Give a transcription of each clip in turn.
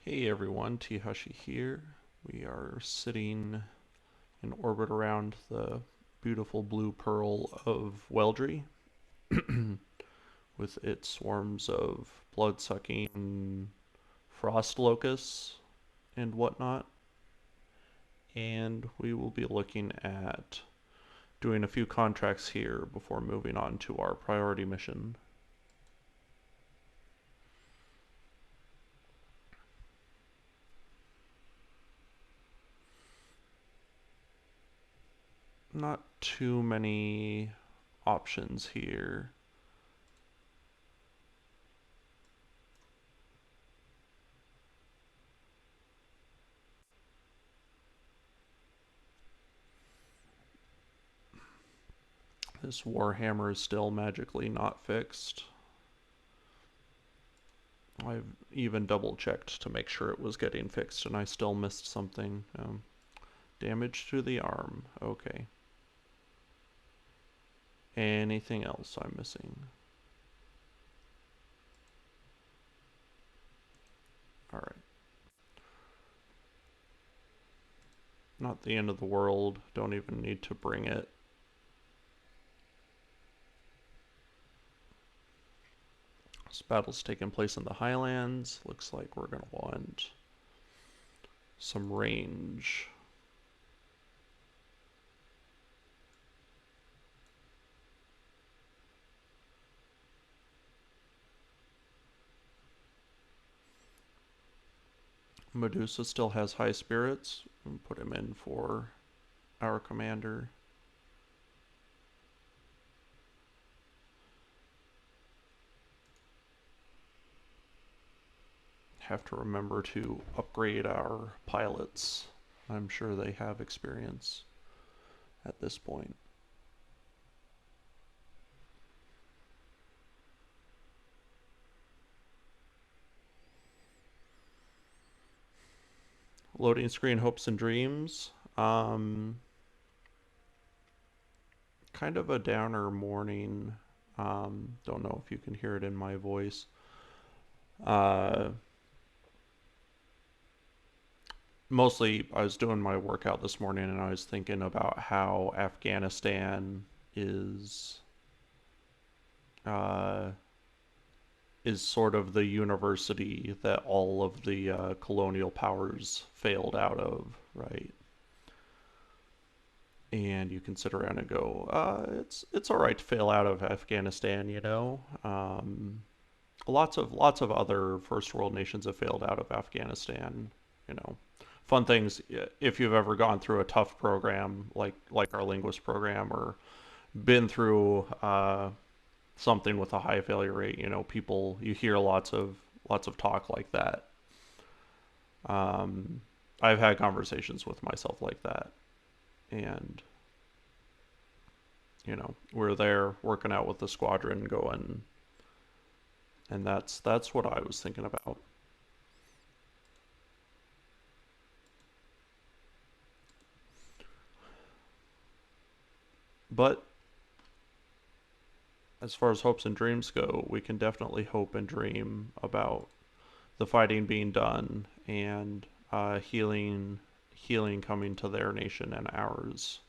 Hey everyone, Teehashee here. We are sitting in orbit around the beautiful blue pearl of Weldry with its swarms of blood-sucking frost locusts and whatnot. And we will be looking at doing a few contracts here before moving on to our priority mission. Not too many options here. This Warhammer is still magically not fixed. I've even double checked to make sure it was getting fixed and I still missed something. Damage to the arm. Okay. Anything else I'm missing? Alright. Not the end of the world. Don't even need to bring it. This battle's taking place in the Highlands. Looks like we're going to want some range. Medusa still has high spirits. We'll put him in for our commander. Have to remember to upgrade our pilots. I'm sure they have experience at this point. Loading screen hopes and dreams. Kind of a downer morning. Don't know if you can hear it in my voice. Mostly I was doing my workout this morning and I was thinking about how Afghanistan uh, is sort of the university that all of the colonial powers failed out of, right? And you can sit around and go, it's all right to fail out of Afghanistan, you know. Lots of other first world nations have failed out of Afghanistan, you know. Fun things if you've ever gone through a tough program like our linguist program or been through something with a high failure rate, you know, people you hear lots of talk like that. Um, I've had conversations with myself like that, and you know, we're there working out with the squadron, going, and that's what I was thinking about. But as far as hopes and dreams go, we can definitely hope and dream about the fighting being done and healing coming to their nation and ours,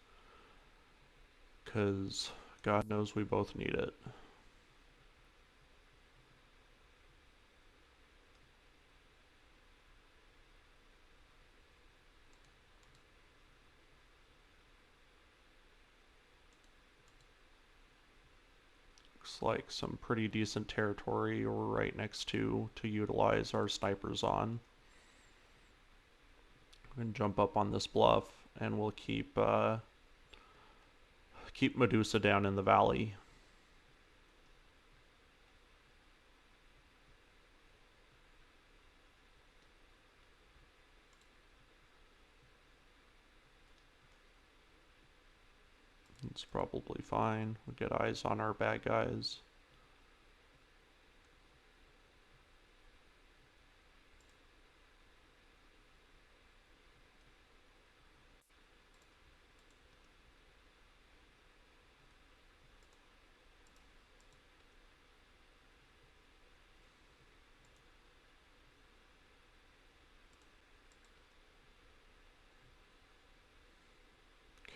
because God knows we both need it. Looks like some pretty decent territory we're right next to utilize our snipers on. We can jump up on this bluff and we'll keep Medusa down in the valley. It's probably fine. We'll get eyes on our bad guys.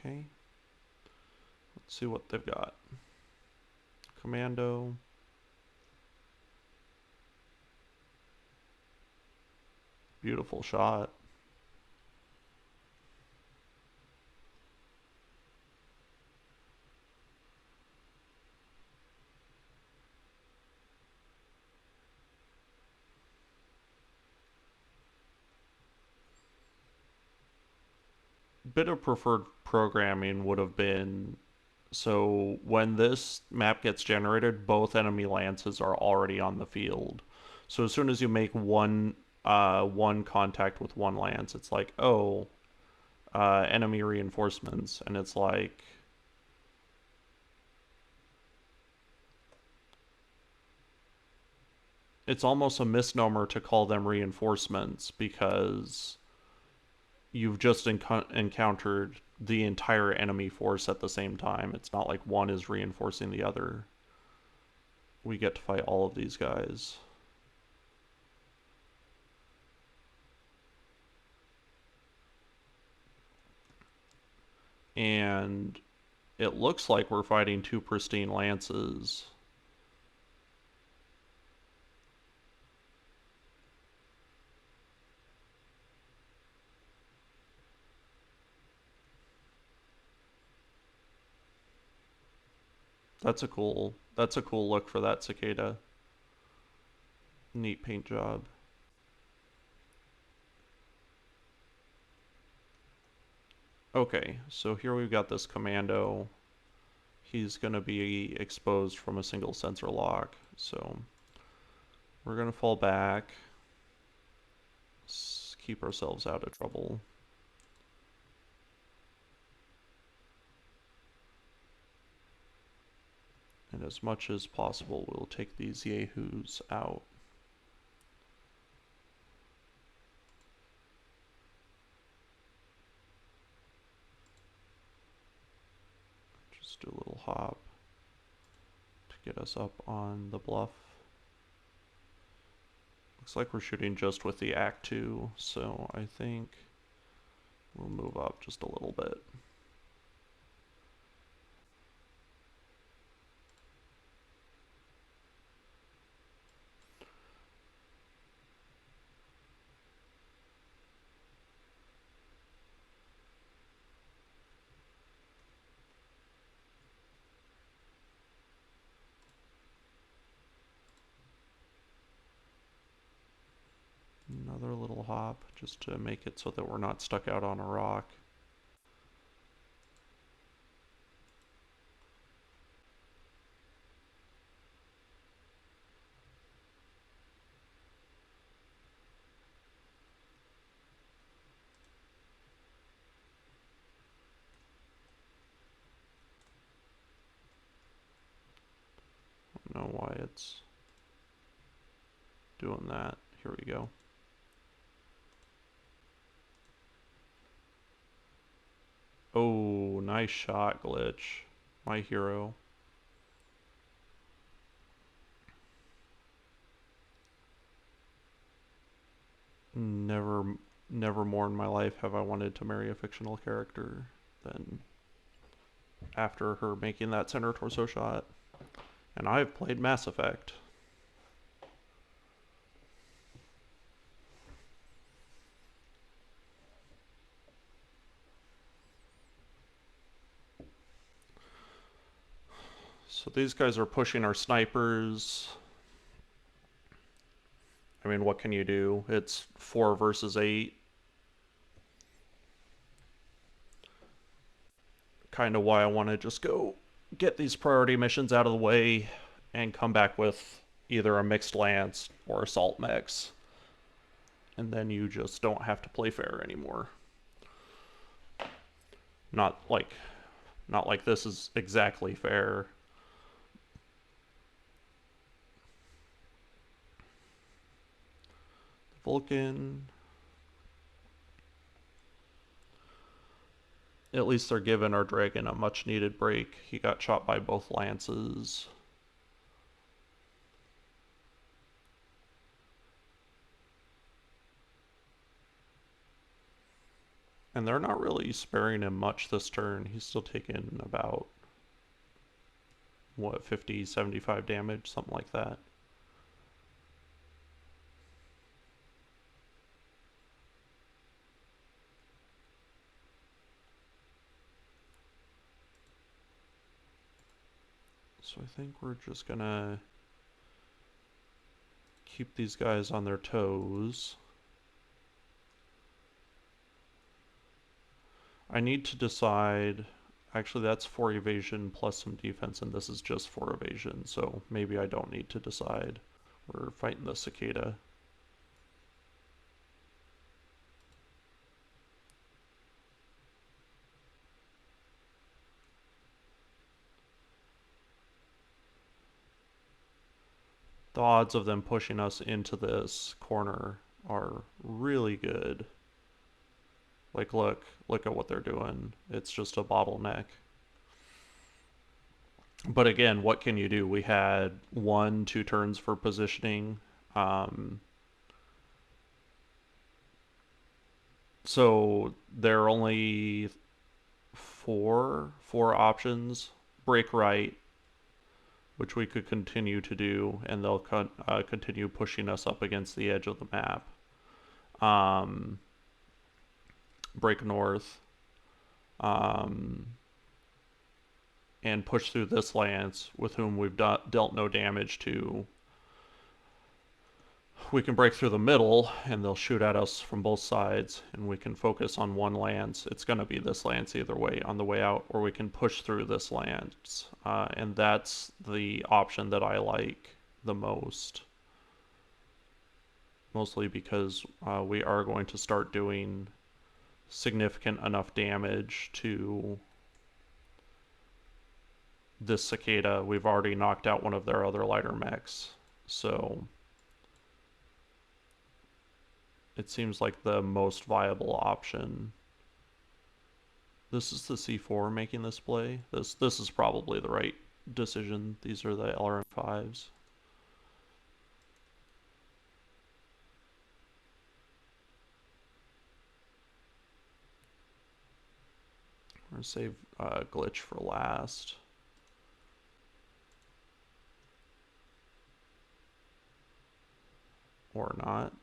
Okay. Let's see what they've got. Commando. Beautiful shot. Bit of preferred programming would have been, so when this map gets generated, both enemy lances are already on the field. So as soon as you make one contact with one lance, it's like, oh, enemy reinforcements, and it's like, it's almost a misnomer to call them reinforcements because you've just encountered the entire enemy force at the same time. It's not like one is reinforcing the other. We get to fight all of these guys. And it looks like we're fighting two pristine lances. That's a cool look for that cicada. Neat paint job. Okay, so here we've got this commando. He's going to be exposed from a single sensor lock, so we're going to fall back. Keep ourselves out of trouble. And as much as possible, we'll take these yahoos out. Just do a little hop to get us up on the bluff. Looks like we're shooting just with the Act 2, so I think we'll move up just a little bit. Another little hop just to make it so that we're not stuck out on a rock. I don't know why it's doing that. Here we go. Oh, nice shot, Glitch. My hero. Never more in my life have I wanted to marry a fictional character than after her making that center torso shot. And I've played Mass Effect. So these guys are pushing our snipers. I mean, what can you do? It's 4 versus 8. Kind of why I want to just go get these priority missions out of the way and come back with either a mixed lance or assault mechs. And then you just don't have to play fair anymore. Not like this is exactly fair. Vulcan. At least they're giving our dragon a much needed break. He got shot by both lances. And they're not really sparing him much this turn. He's still taking about, what, 50, 75 damage, something like that. So I think we're just gonna keep these guys on their toes. I need to decide, actually that's 4 evasion plus some defense, and this is just 4 evasion, so maybe I don't need to decide. We're fighting the cicada. The odds of them pushing us into this corner are really good. Like, look at what they're doing. It's just a bottleneck. But again, what can you do? We had 1-2 turns for positioning. So there are only four options. Break right, which we could continue to do, and they'll continue pushing us up against the edge of the map. Break north, and push through this lance, with whom we've dealt no damage to. We can break through the middle, and they'll shoot at us from both sides, and we can focus on one lance. It's going to be this lance either way on the way out, or we can push through this lance. And that's the option that I like the most. Mostly because we are going to start doing significant enough damage to this cicada. We've already knocked out one of their other lighter mechs, so it seems like the most viable option. This is the C4 making this play. This is probably the right decision. These are the LRM5s. We're gonna save glitch for last. Or not.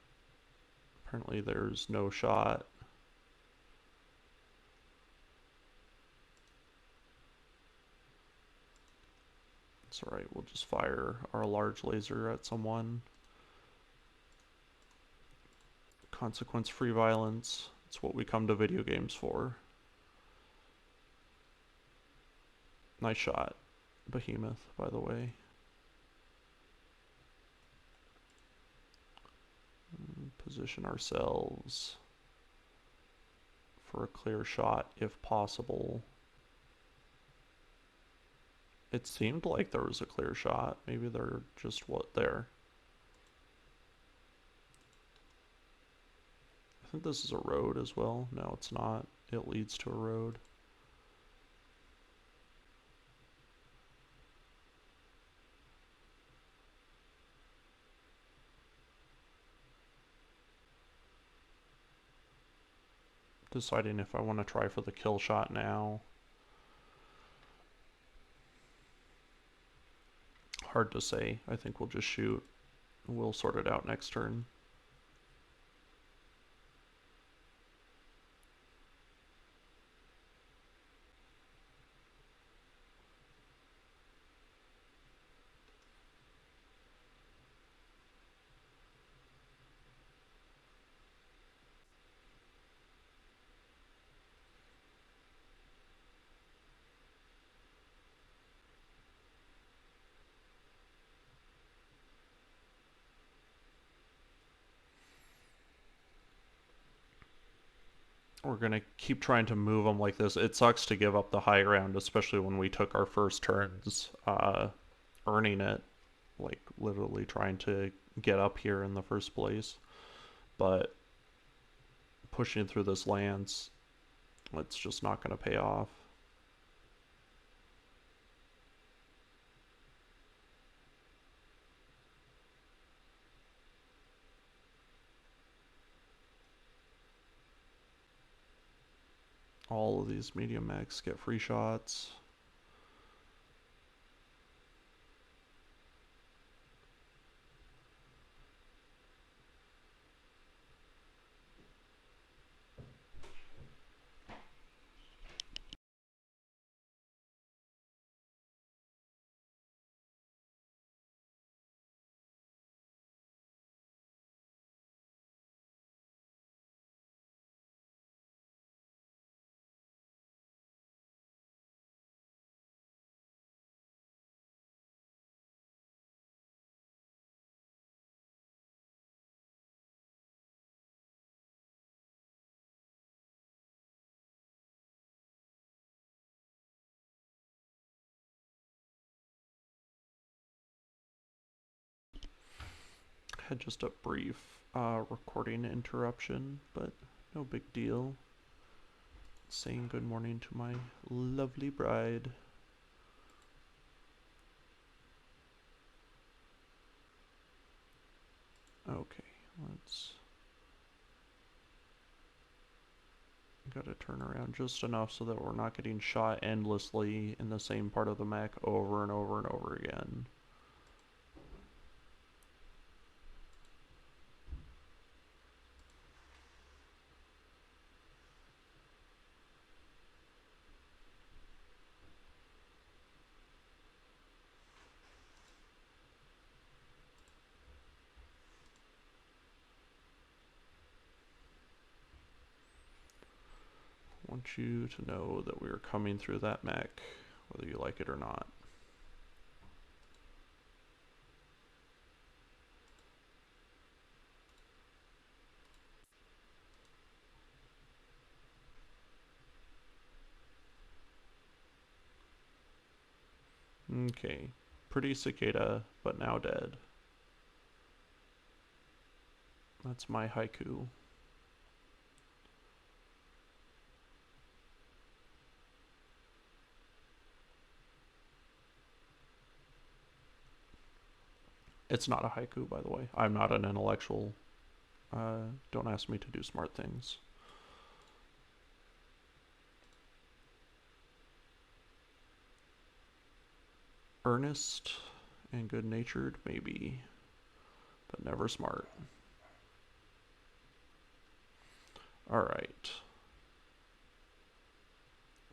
Apparently there's no shot. It's alright, we'll just fire our large laser at someone. Consequence-free violence. It's what we come to video games for. Nice shot, Behemoth, by the way. Position ourselves for a clear shot if possible. It seemed like there was a clear shot. Maybe they're just there. I think this is a road as well. No, it's not. It leads to a road. Deciding if I want to try for the kill shot now. Hard to say. I think we'll just shoot. We'll sort it out next turn. We're gonna keep trying to move them like this. It sucks to give up the high ground, especially when we took our first turns earning it, like literally trying to get up here in the first place. But pushing through this lance, it's just not gonna pay off. All of these medium mechs get free shots. Had just a brief recording interruption, but no big deal. Saying good morning to my lovely bride. Okay, let's... Gotta turn around just enough so that we're not getting shot endlessly in the same part of the mech over and over and over again. I want you to know that we are coming through that mech, whether you like it or not. Okay, pretty cicada, but now dead. That's my haiku. It's not a haiku, by the way. I'm not an intellectual. Don't ask me to do smart things. Earnest and good-natured, maybe, but never smart. Alright.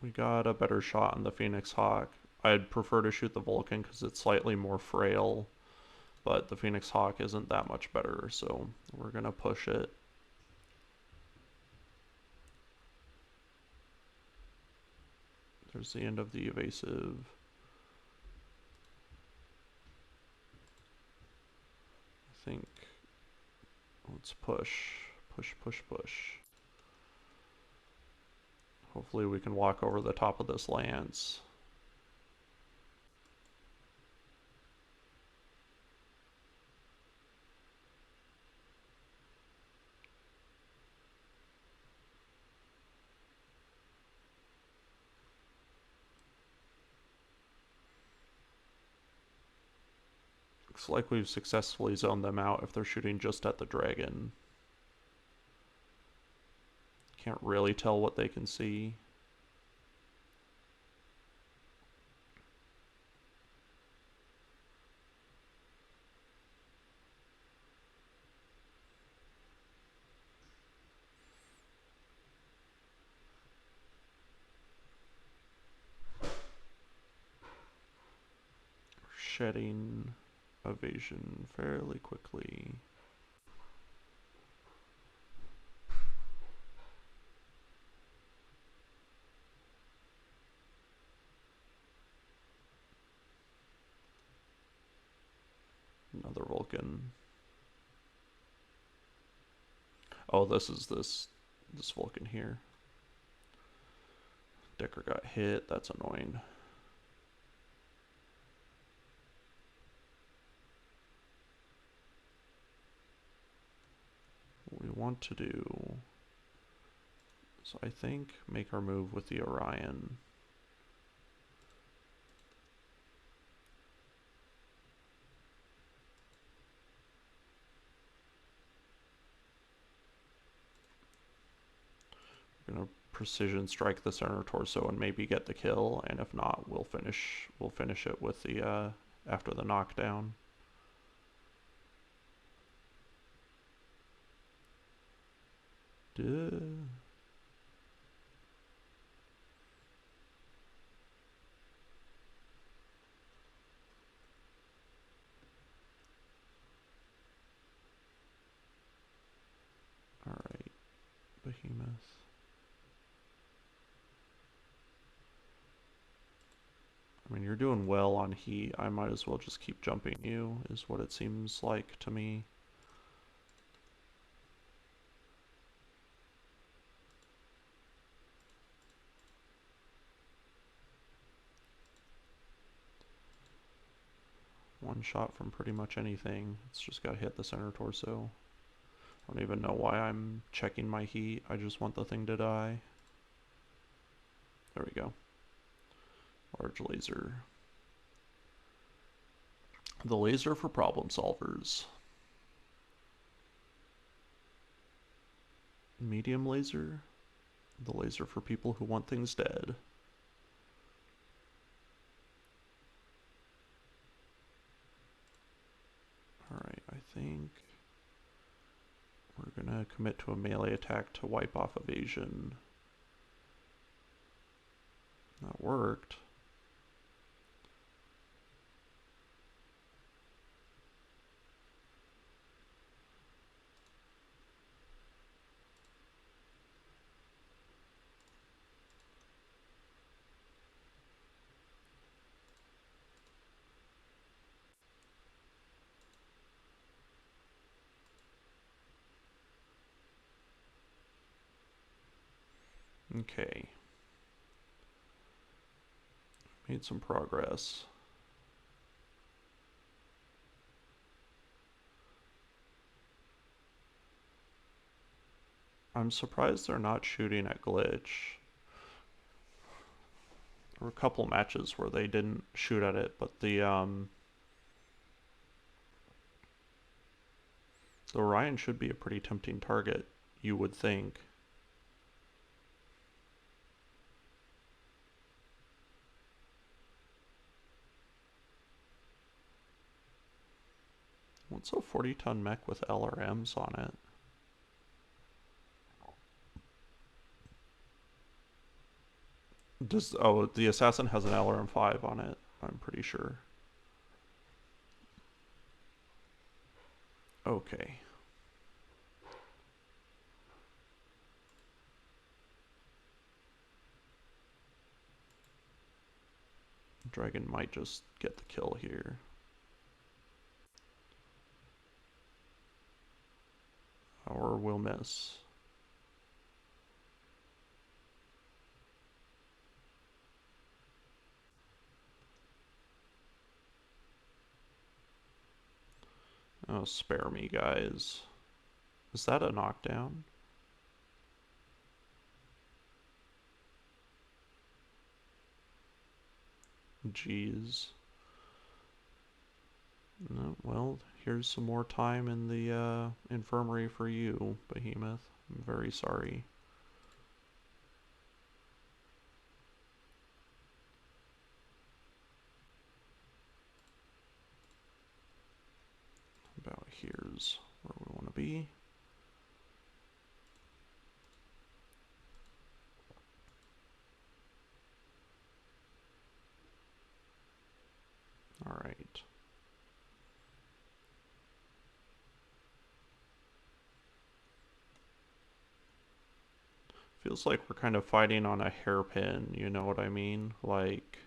We got a better shot on the Phoenix Hawk. I'd prefer to shoot the Vulcan because it's slightly more frail, but the Phoenix Hawk isn't that much better, so we're gonna push it. There's the end of the evasive. I think, let's push, push, push, push. Hopefully we can walk over the top of this lance. Looks like we've successfully zoned them out if they're shooting just at the dragon. Can't really tell what they can see. Shedding evasion fairly quickly. Another Vulcan. Oh, this is this Vulcan here. Decker got hit, that's annoying. What we want to do is, I think, make our move with the Orion. gonna precision strike the center torso and maybe get the kill, and if not, we'll finish it with the after the knockdown. Duh. Alright, Behemoth. I mean, you're doing well on heat. I might as well just keep jumping you, is what it seems like to me. One shot from pretty much anything. It's just got to hit the center torso. I don't even know why I'm checking my heat. I just want the thing to die. There we go. Large laser. The laser for problem solvers. Medium laser. The laser for people who want things dead. Alright, I think we're gonna commit to a melee attack to wipe off evasion. That worked. Okay. Made some progress. I'm surprised they're not shooting at glitch. There were a couple matches where they didn't shoot at it, but the Orion should be a pretty tempting target, you would think. What's a 40-ton mech with LRMs on it? Oh, the assassin has an LRM-5 on it, I'm pretty sure. Okay. Dragon might just get the kill here. Or we'll miss. Oh, spare me, guys. Is that a knockdown? Jeez. No, well, here's some more time in the infirmary for you, Behemoth. I'm very sorry. About here's where we want to be. All right. Feels like we're kind of fighting on a hairpin, you know what I mean? Like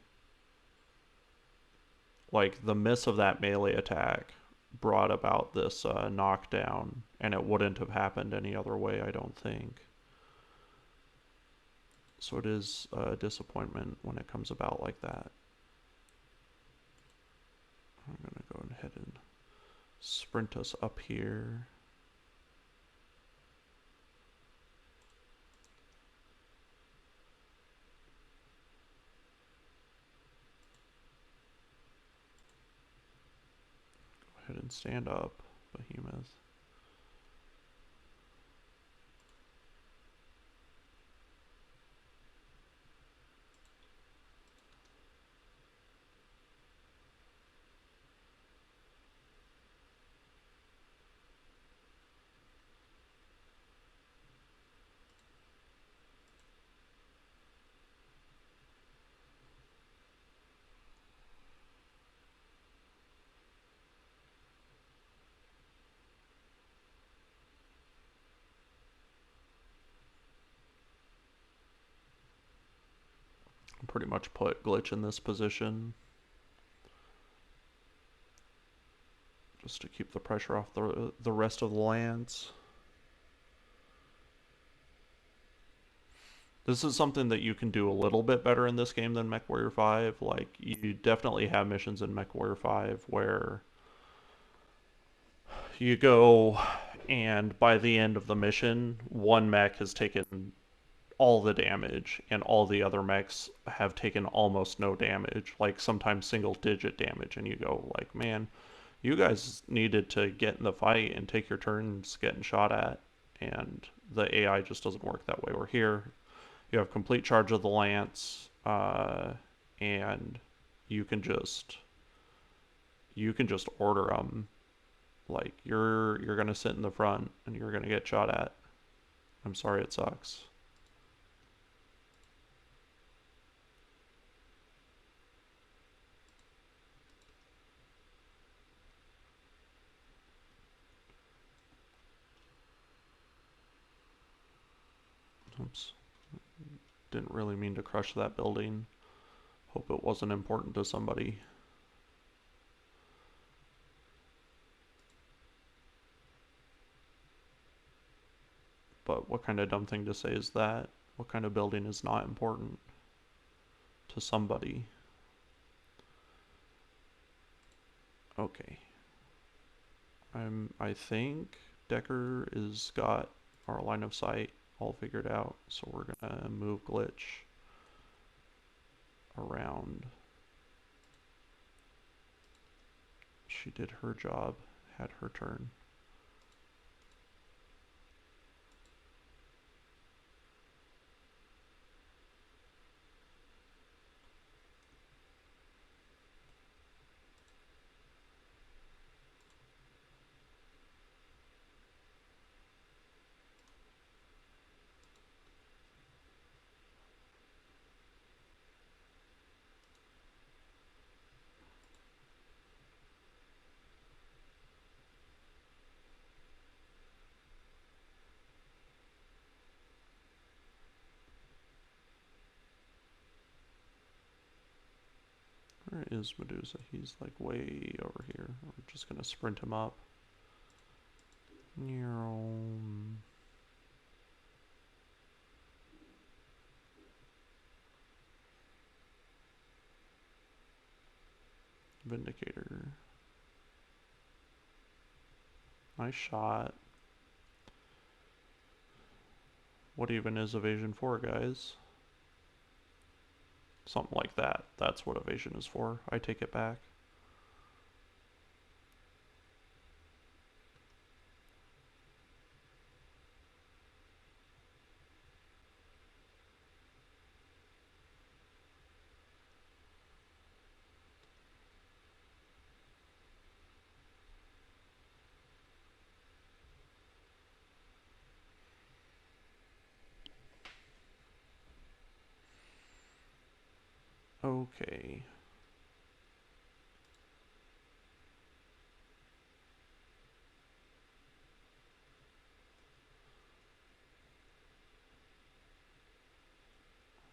the miss of that melee attack brought about this knockdown, and it wouldn't have happened any other way, I don't think. So it is a disappointment when it comes about like that. I'm gonna go ahead and sprint us up here. Go ahead and stand up, Behemoth. pretty much put Glitch in this position just to keep the pressure off the rest of the lands. This is something that you can do a little bit better in this game than MechWarrior 5. Like, you definitely have missions in MechWarrior 5 where you go and by the end of the mission, one mech has taken all the damage and all the other mechs have taken almost no damage, like sometimes single digit damage, and you go like, man, you guys needed to get in the fight and take your turns getting shot at, and the AI just doesn't work that way. We're here, you have complete charge of the lance, and you can just order them. Like, you're gonna sit in the front and you're gonna get shot at. I'm sorry, it sucks. Oops. Didn't really mean to crush that building. Hope it wasn't important to somebody. But what kind of dumb thing to say is that? What kind of building is not important to somebody? Okay. I think Decker is got our line of sight all figured out, so we're gonna move Glitch around. She did her job, had her turn. Where is Medusa? He's like way over here. We're just gonna sprint him up. Vindicator. Nice shot. What even is evasion for, guys? Something like that. That's what evasion is for. I take it back. Okay.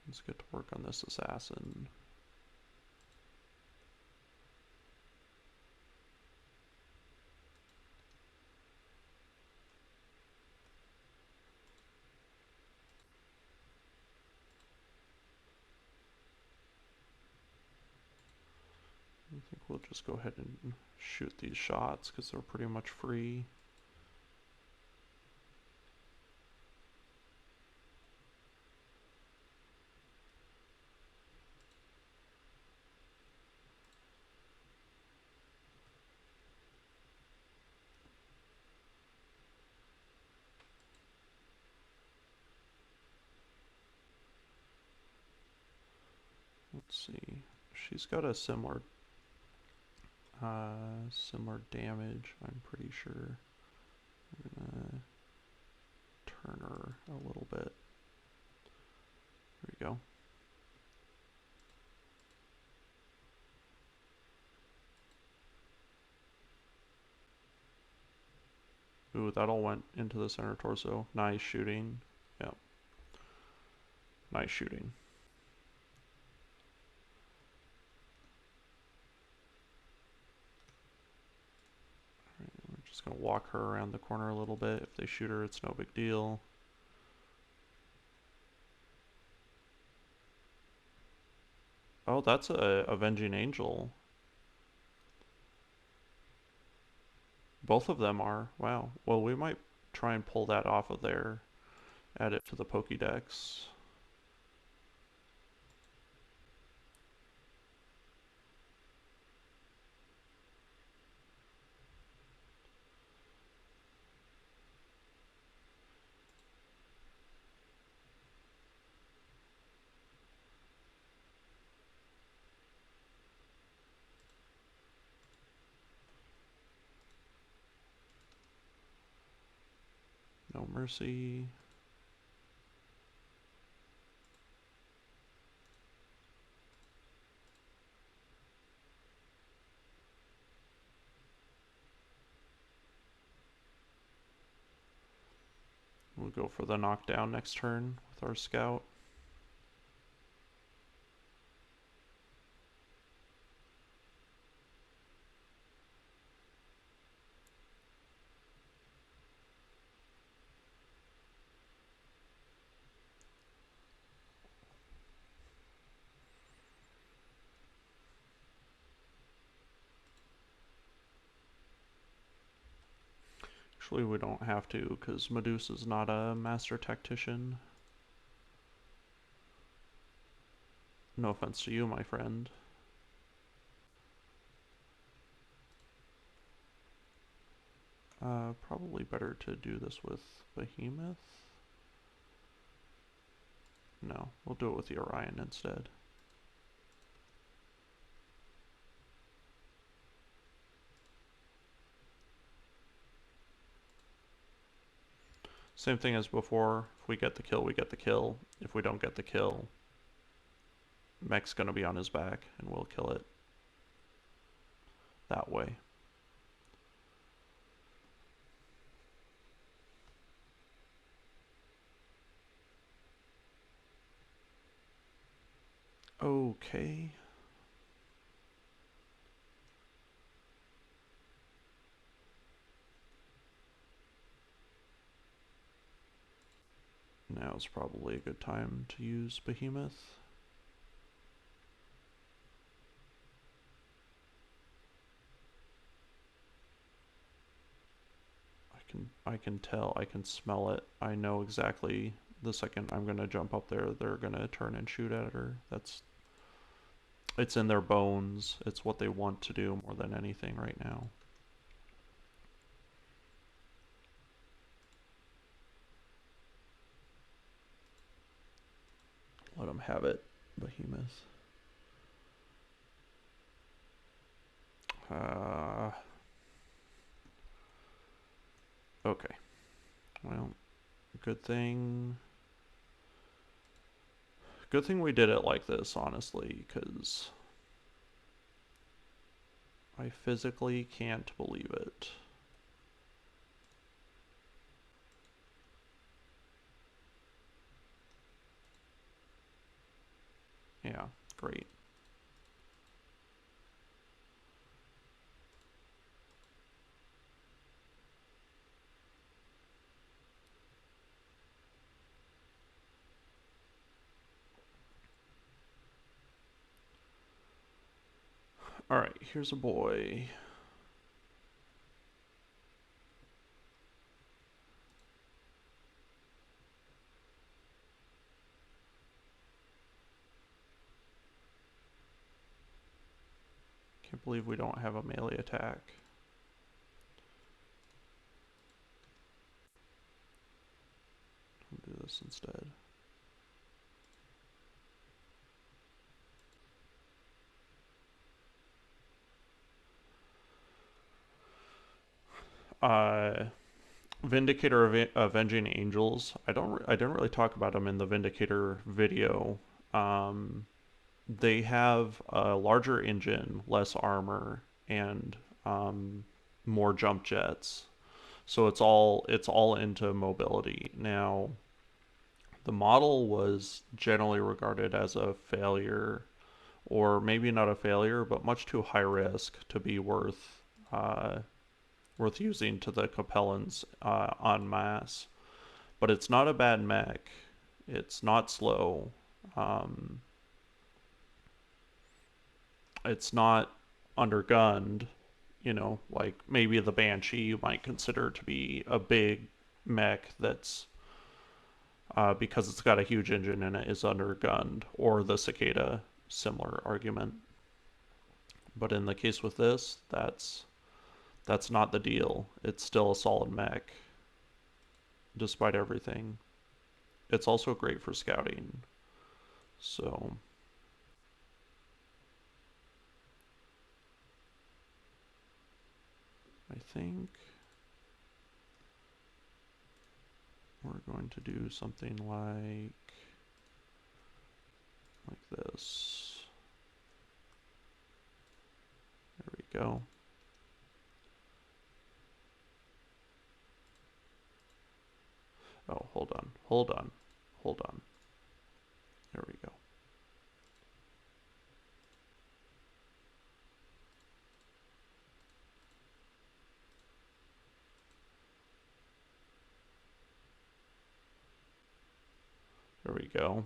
Let's get to work on this assassin. I think we'll just go ahead and shoot these shots because they're pretty much free. Let's see. She's got a similar damage, I'm pretty sure. I'm gonna turn her a little bit. There we go. Ooh, that all went into the center torso. Nice shooting. Yep. Nice shooting. Just gonna walk her around the corner a little bit. If they shoot her, it's no big deal. Oh, that's a Avenging Angel. Both of them are. Wow. Well, we might try and pull that off of there. Add it to the Pokédex. No Mercy. We'll go for the knockdown next turn with our scout. Actually, we don't have to, because Medusa's not a master tactician. No offense to you, my friend. Probably better to do this with Behemoth. No, we'll do it with the Orion instead. Same thing as before. If we get the kill, we get the kill. If we don't get the kill, Mech's gonna be on his back, and we'll kill it that way. Okay. Now's probably a good time to use Behemoth. I can tell, I can smell it. I know exactly the second I'm gonna jump up there, they're gonna turn and shoot at her. It's in their bones. It's what they want to do more than anything right now. Let them have it, Behemoth. Okay. Well, good thing we did it like this, honestly, because I physically can't believe it. Yeah, great. Alright, here's a boy. Can't believe we don't have a melee attack. I'll do this instead. Vindicator Avenging Angels. I didn't really talk about them in the Vindicator video. They have a larger engine, less armor, and more jump jets. So it's all into mobility. Now, the model was generally regarded as a failure, or maybe not a failure, but much too high risk to be worth worth using to the Capellans en masse. But it's not a bad mech. It's not slow. Um, it's not undergunned. You know, like maybe the Banshee you might consider to be a big mech that's because it's got a huge engine in it is undergunned, or the Cicada, similar argument. But in the case with this, that's not the deal. It's still a solid mech, despite everything. It's also great for scouting. So I think we're going to do something like this. There we go. Oh, hold on, hold on, hold on. There we go. There we go.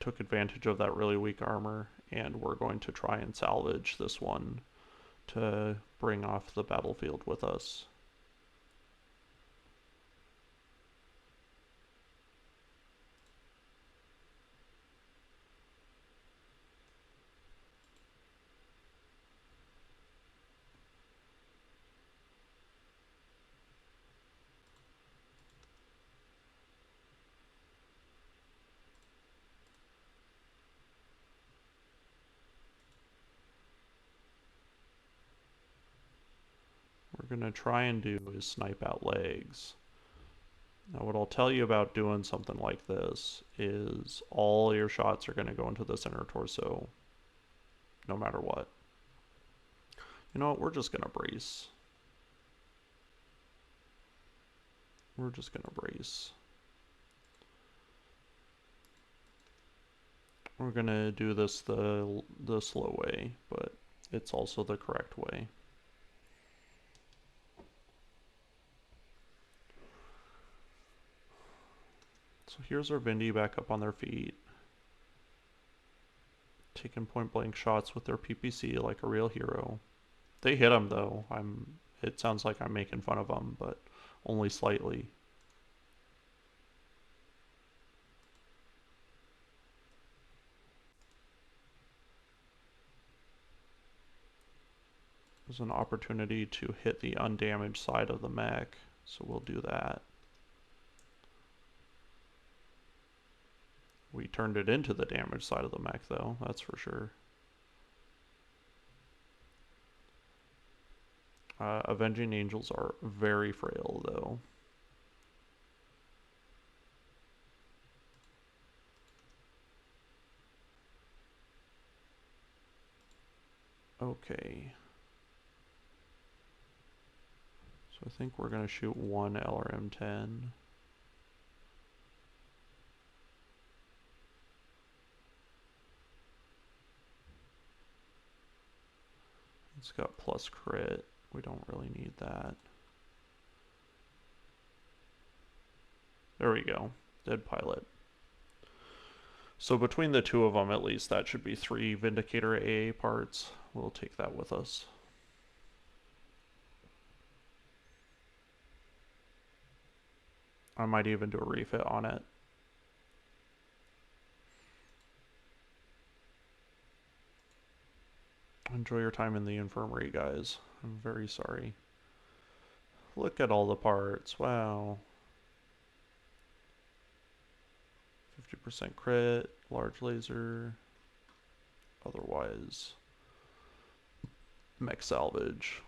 Took advantage of that really weak armor, and we're going to try and salvage this one to bring off the battlefield with us. We're going to try and do is snipe out legs. Now what I'll tell you about doing something like this is all your shots are going to go into the center torso, no matter what. You know what, we're just going to brace. We're just going to brace. We're going to do this the slow way, but it's also the correct way. So here's our Vindy back up on their feet, taking point blank shots with their PPC like a real hero. They hit him though. It sounds like I'm making fun of them, but only slightly. There's an opportunity to hit the undamaged side of the mech, so we'll do that. We turned it into the damaged side of the mech though, that's for sure. Avenging Angels are very frail though. Okay. So I think we're going to shoot one LRM-10. It's got plus crit. We don't really need that. There we go. Dead pilot. So between the two of them, at least, that should be 3 Vindicator AA parts. We'll take that with us. I might even do a refit on it. Enjoy your time in the infirmary, guys. I'm very sorry. Look at all the parts. Wow. 50% crit, large laser. Otherwise, mech salvage.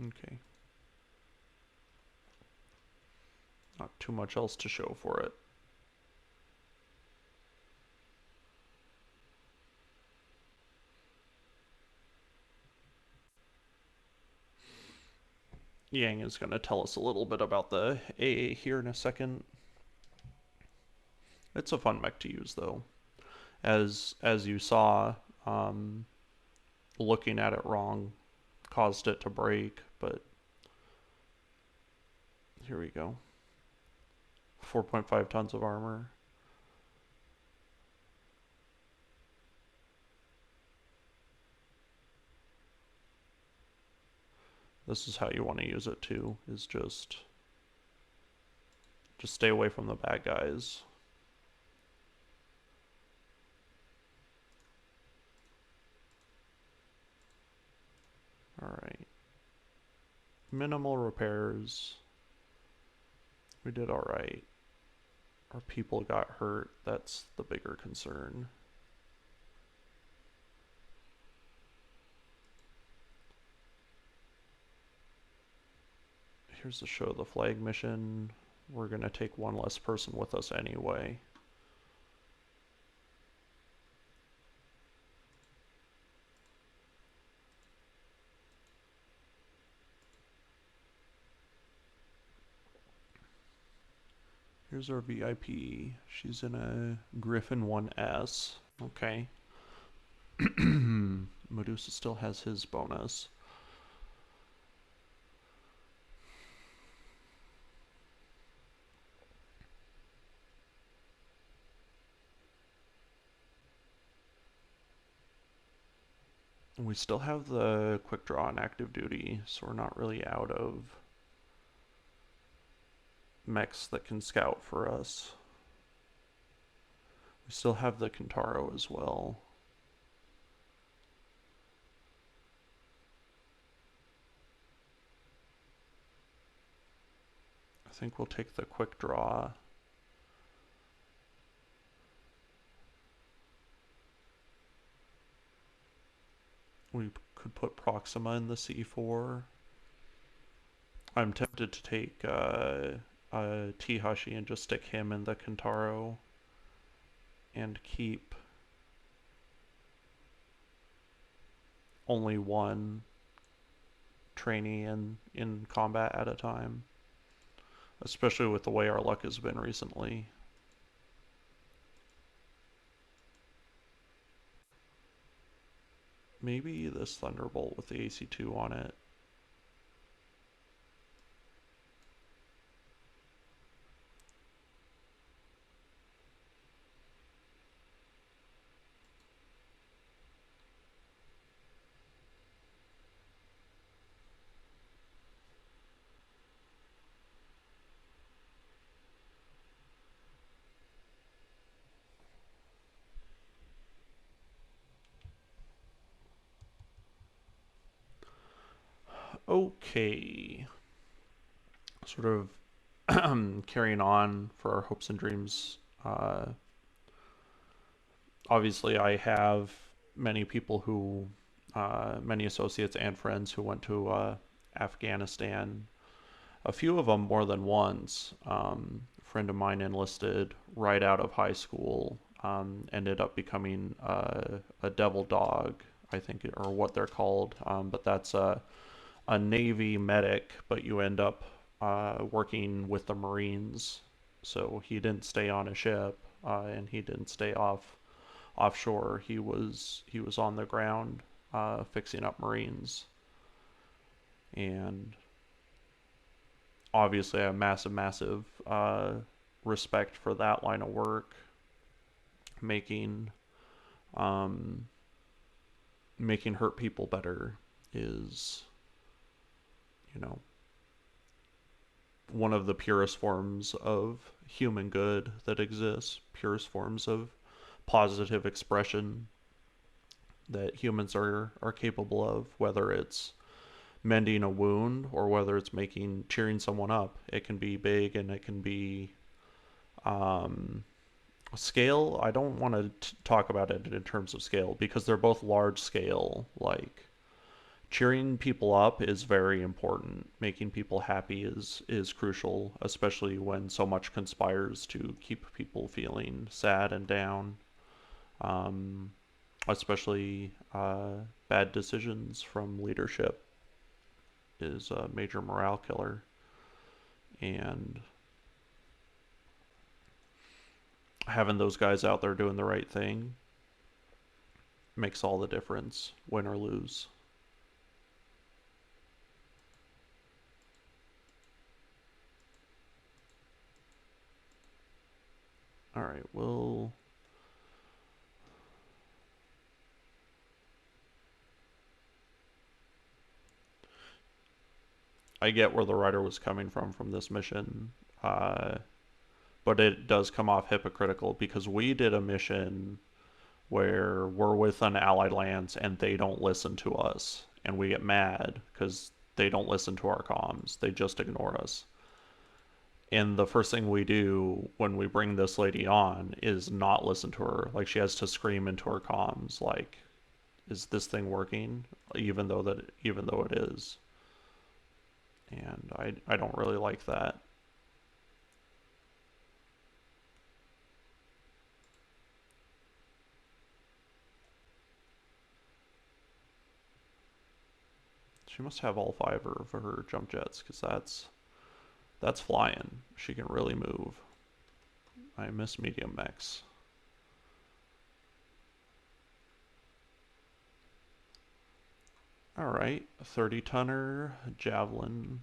Okay. Not too much else to show for it. Yang is going to tell us a little bit about the AA here in a second. It's a fun mech to use, though. As you saw, um, looking at it wrong caused it to break, but here we go. 4.5 tons of armor. This is how you want to use it too, is just stay away from the bad guys. Alright. Minimal repairs. We did alright. Our people got hurt. That's the bigger concern. Here's the show the flag mission. We're going to take one less person with us anyway. Here's our VIP. She's in a Griffin 1S. Okay. Medusa still has his bonus. We still have the quick draw on active duty, so we're not really out of mechs that can scout for us. We still have the Kintaro as well. I think we'll take the quick draw. We could put Proxima in the C4. I'm tempted to take Teehashee and just stick him in the Kintaro and keep only one trainee in combat at a time, especially with the way our luck has been recently. Maybe this Thunderbolt with the AC2 on it. Okay. Sort of carrying on for our hopes and dreams. Obviously, I have many people who, many associates and friends who went to Afghanistan. A few of them more than once. A friend of mine enlisted right out of high school, ended up becoming a devil dog, I think, or what they're called. But that's a Navy medic, but you end up working with the Marines. So he didn't stay on a ship, and he didn't stay offshore. He was on the ground, fixing up Marines, and obviously I have massive respect for that line of work. Making making hurt people better is, you know, one of the purest forms of human good that exists, purest forms of positive expression that humans are capable of, whether it's mending a wound or whether it's cheering someone up. It can be big and it can be scale. I don't want to talk about it in terms of scale because they're both large scale. Like, cheering people up is very important. Making people happy is crucial, especially when so much conspires to keep people feeling sad and down. Especially bad decisions from leadership. is a major morale killer, and having those guys out there doing the right thing makes all the difference, win or lose. Alright, we'll... I get where the writer was coming from this mission, but it does come off hypocritical because we did a mission where we're with an allied lands and they don't listen to us, and we get mad because they don't listen to our comms. They just ignore us. And the first thing we do when we bring this lady on is not listen to her. Like, she has to scream into her comms, like, "Is this thing working?" Even though it is. And I don't really like that. She must have all 5 of her jump jets, because that's flying. She can really move. I miss medium mechs. Alright, 30-tonner, javelin.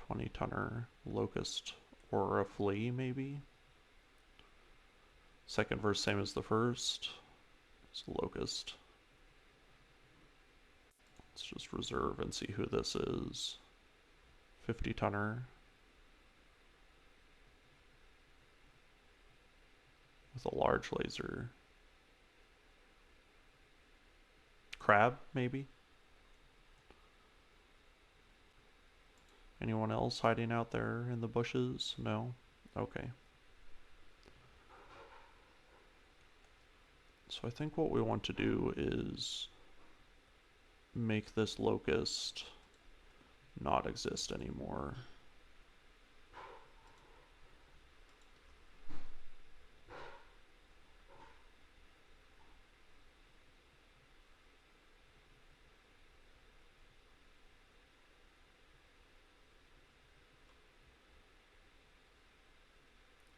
20-tonner, locust, or a flea, maybe? Second verse, same as the first. It's locust. Let's just reserve and see who this is. 50-tonner. With a large laser. Crab, maybe? Anyone else hiding out there in the bushes? No? Okay. So I think what we want to do is make this locust not exist anymore.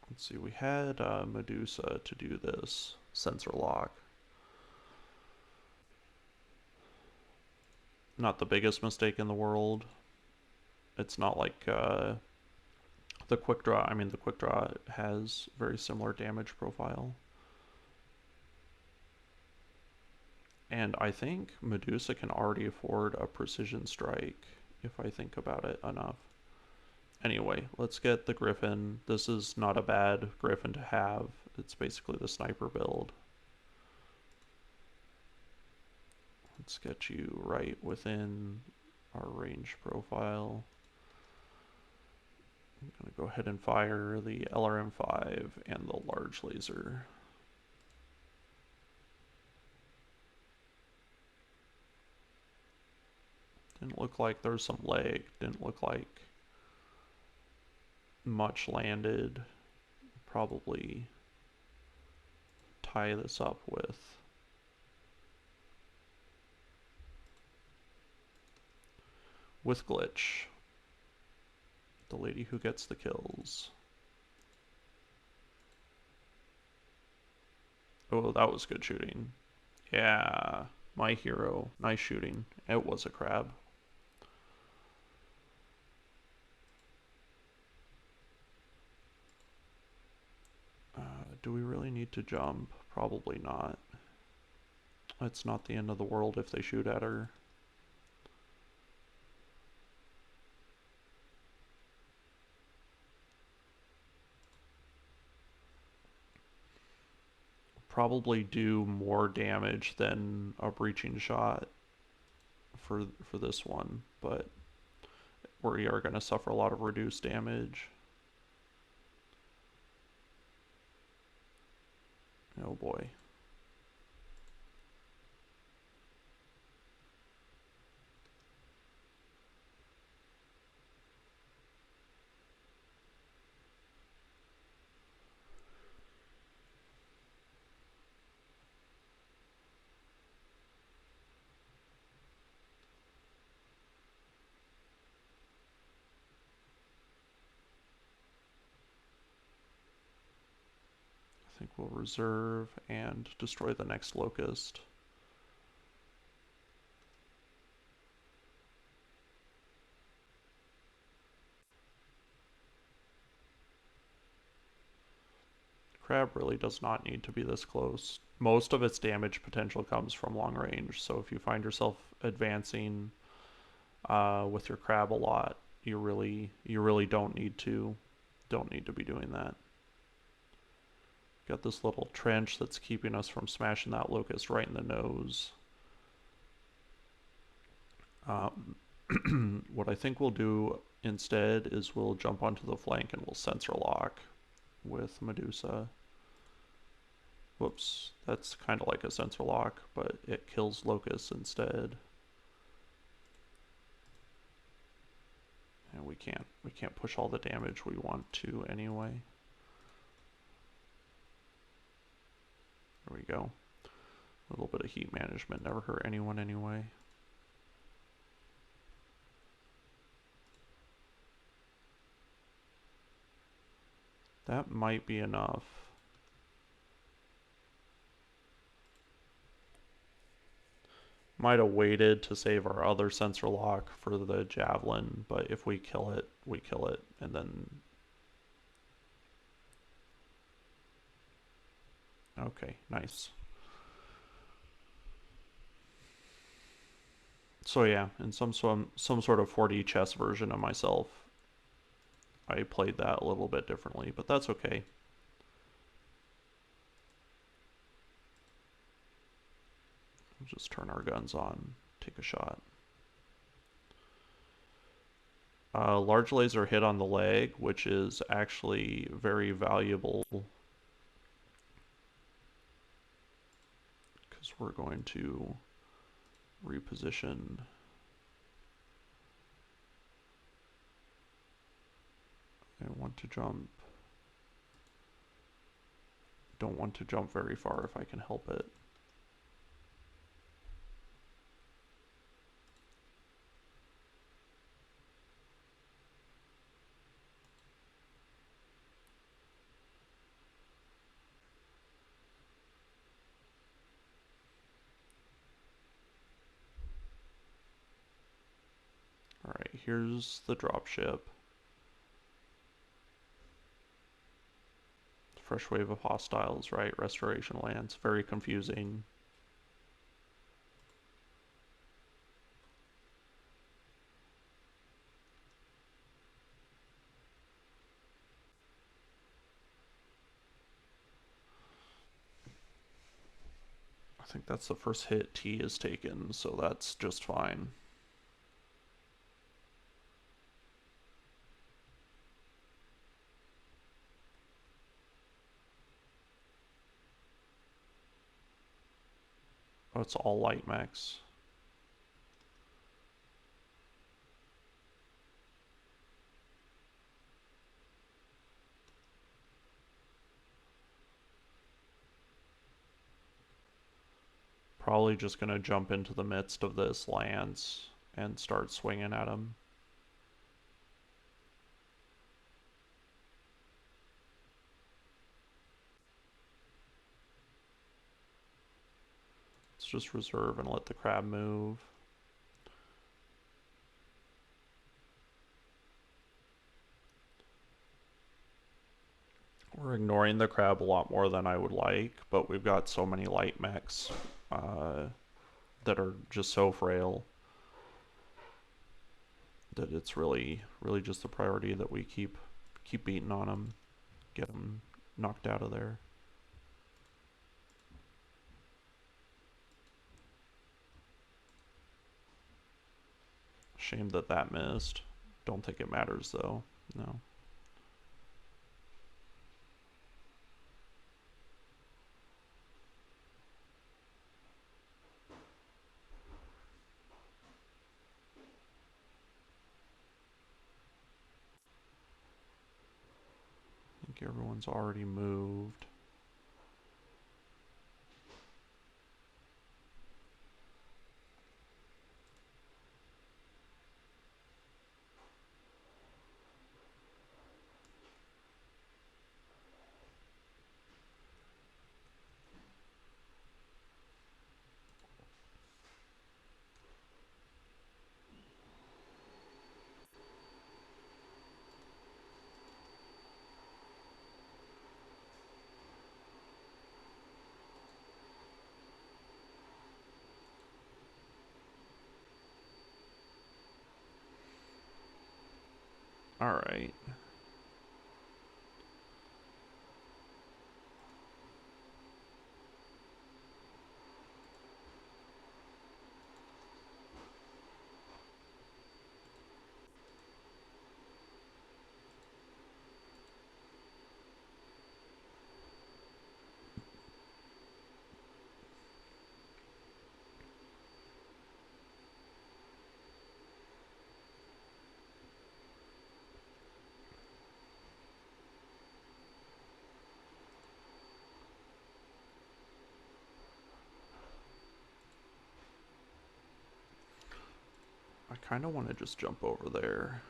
Let's see, we had Medusa to do this sensor lock. Not the biggest mistake in the world. It's not like the quick draw. I mean, the quick draw has very similar damage profile. And I think Medusa can already afford a precision strike, if I think about it enough. Anyway, let's get the Griffin. This is not a bad Griffin to have. It's basically the sniper build. Let's get you right within our range profile. I'm going to go ahead and fire the LRM-5 and the large laser. Didn't look like there was some lag. Didn't look like much landed. Probably tie this up with glitch. The lady who gets the kills. Oh, that was good shooting. Yeah, my hero. Nice shooting. It was a crab. Do we really need to jump? Probably not. It's not the end of the world if they shoot at her. Probably do more damage than a breaching shot for this one, but we are going to suffer a lot of reduced damage. Oh boy. I think we'll reserve and destroy the next locust. Crab really does not need to be this close. Most of its damage potential comes from long range, so if you find yourself advancing with your crab a lot, you really don't need to be doing that. Got this little trench that's keeping us from smashing that locust right in the nose. What I think we'll do instead is we'll jump onto the flank and we'll sensor lock with Medusa. Whoops, that's kind of like a sensor lock, but it kills locusts instead. And we can't push all the damage we want to anyway. There we go. A little bit of heat management never hurt anyone anyway. That might be enough. Might have waited to save our other sensor lock for the javelin, but if we kill it, we kill it, and then... Okay, nice. So yeah, in some sort of 4D chess version of myself, I played that a little bit differently, but that's okay. We'll just turn our guns on, take a shot. Large laser hit on the leg, which is actually very valuable because we're going to reposition. I want to jump. Don't want to jump very far if I can help it. Alright, here's the dropship. Fresh wave of hostiles, right? Restoration lands. Very confusing. I think that's the first hit T is taken, so that's just fine. Oh, it's all light mechs. Probably just gonna jump into the midst of this lance and start swinging at him. Let's just reserve and let the crab move. We're ignoring the crab a lot more than I would like, but we've got so many light mechs that are just so frail that it's really just the priority that we keep beating on them, get them knocked out of there. Shame that that missed. Don't think it matters though. No. I think everyone's already moved. Alright. I kind of want to just jump over there.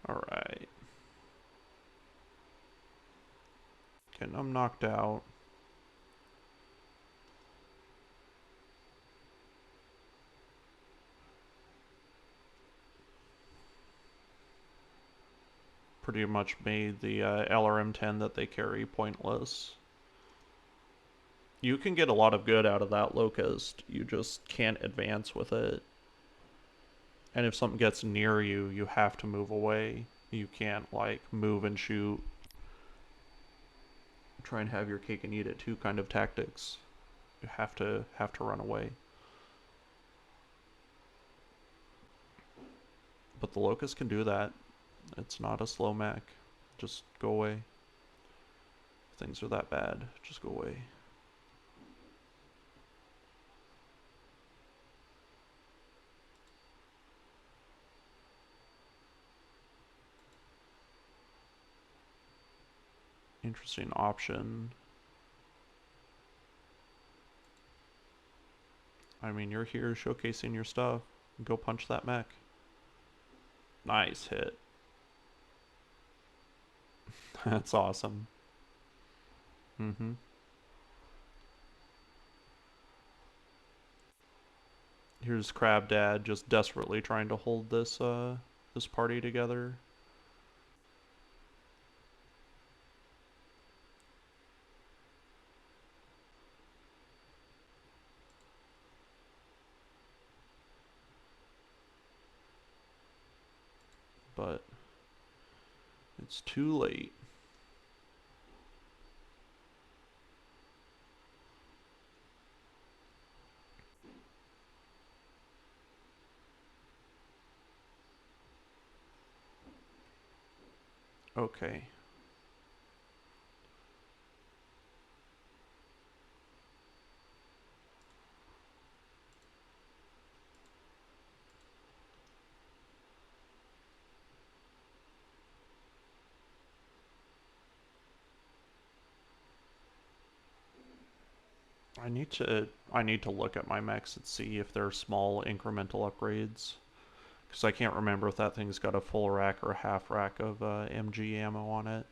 Alright. Okay, I'm knocked out. Pretty much made the LRM-10 that they carry pointless. You can get a lot of good out of that Locust, you just can't advance with it. And if something gets near you, you have to move away. You can't, like, move and shoot. Try and have your cake and eat it too kind of tactics. You have to run away. But the Locust can do that. It's not a slow mech. Just go away. If things are that bad, just go away. Interesting option. I mean, you're here showcasing your stuff. Go punch that mech. Nice hit. That's awesome. Mm-hmm. Here's Crab Dad just desperately trying to hold this this party together. But it's too late. Okay. I need to look at my mechs and see if they're small incremental upgrades. Because I can't remember if that thing's got a full rack or a half rack of MG ammo on it.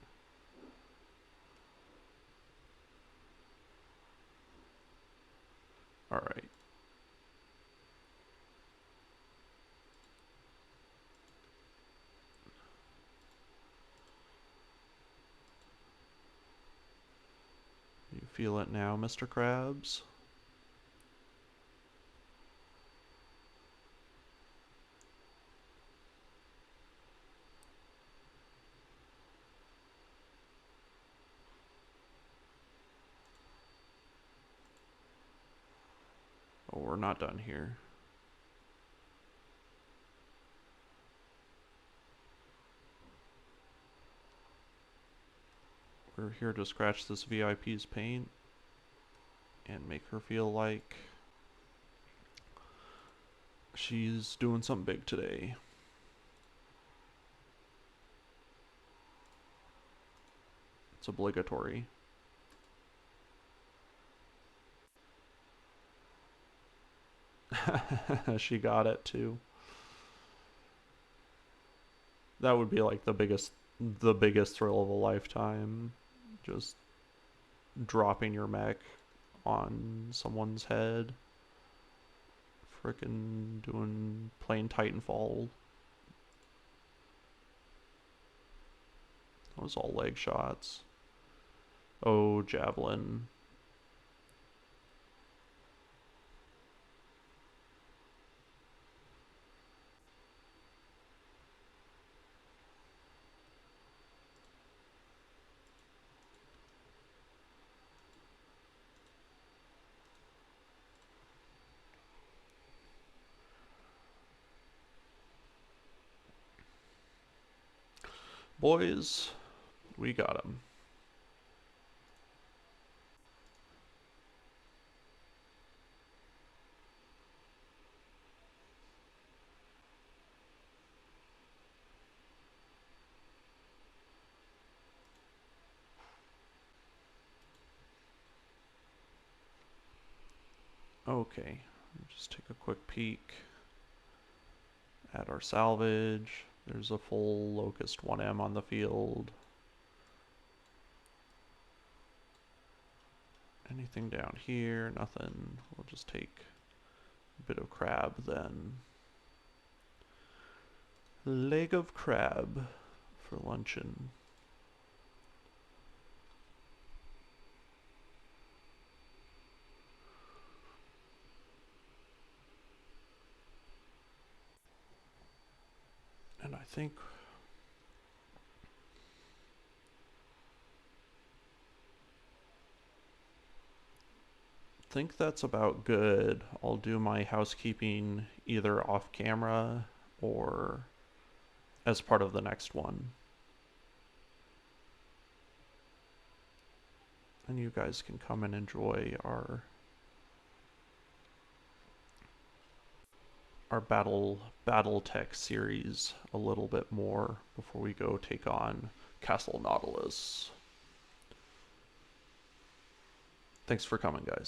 Alright. You feel it now, Mr. Krabs? Oh, we're not done here. We're here to scratch this VIP's paint and make her feel like she's doing something big today. It's obligatory. She got it too. That would be like the biggest thrill of a lifetime. Just dropping your mech on someone's head. Frickin' doing plain Titanfall That was all leg shots. Oh, javelin. Boys, we got him. Okay, just take a quick peek at our salvage. There's a full Locust 1M on the field. Anything down here? Nothing. We'll just take a bit of crab then. Leg of crab for luncheon. And I think that's about good. I'll do my housekeeping either off camera or as part of the next one. And you guys can come and enjoy our BattleTech series a little bit more before we go take on Castle Nautilus. Thanks for coming, guys.